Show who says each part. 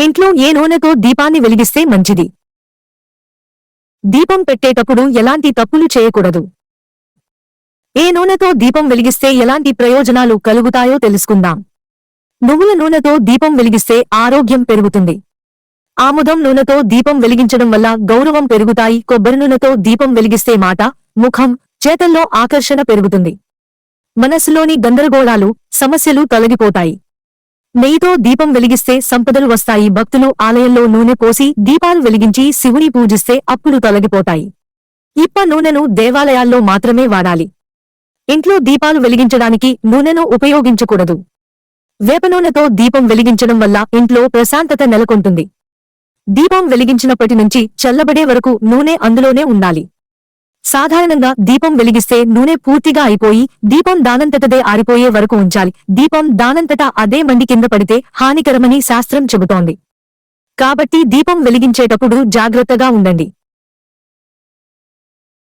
Speaker 1: ఇంట్లో ఏ నూనెతో దీపాన్ని వెలిగిస్తే మంచిది? దీపం పెట్టేటప్పుడు ఎలాంటి తప్పులు చేయకూడదు? ఏ నూనెతో దీపం వెలిగిస్తే ఎలాంటి ప్రయోజనాలు కలుగుతాయో తెలుసుకుందాం. నువ్వుల నూనెతో దీపం వెలిగిస్తే ఆరోగ్యం పెరుగుతుంది. ఆముదం నూనెతో దీపం వెలిగించడం వల్ల గౌరవం పెరుగుతాయి. కొబ్బరి నూనెతో దీపం వెలిగిస్తే మాట, ముఖం, చేతల్లో ఆకర్షణ పెరుగుతుంది. మనస్సులోని గందరగోళాలు, సమస్యలు తొలగిపోతాయి. నెయ్యితో దీపం వెలిగిస్తే సంపదలు వస్తాయి. భక్తులు ఆలయంలో నూనె పోసి దీపాలు వెలిగించి శివుని పూజిస్తే అప్పులు తొలగిపోతాయి. ఇప్ప నూనెను దేవాలయాల్లో మాత్రమే వాడాలి. ఇంట్లో దీపాలు వెలిగించడానికి నూనెను ఉపయోగించకూడదు. వేప నూనెతో దీపం వెలిగించడం వల్ల ఇంట్లో ప్రశాంతత నెలకొంటుంది. దీపం వెలిగించినప్పటి నుంచి చల్లబడే వరకు నూనె అందులోనే ఉండాలి. సాధారణంగా దీపం వెలిగిస్తే నూనె పూర్తిగా అయిపోయి దీపం దానంతటదే ఆరిపోయే వరకు ఉంచాలి. దీపం దానంతటా అదే మండి కింద పడితే హానికరమని శాస్త్రం చెబుతోంది. కాబట్టి దీపం వెలిగించేటప్పుడు జాగ్రత్తగా ఉండండి.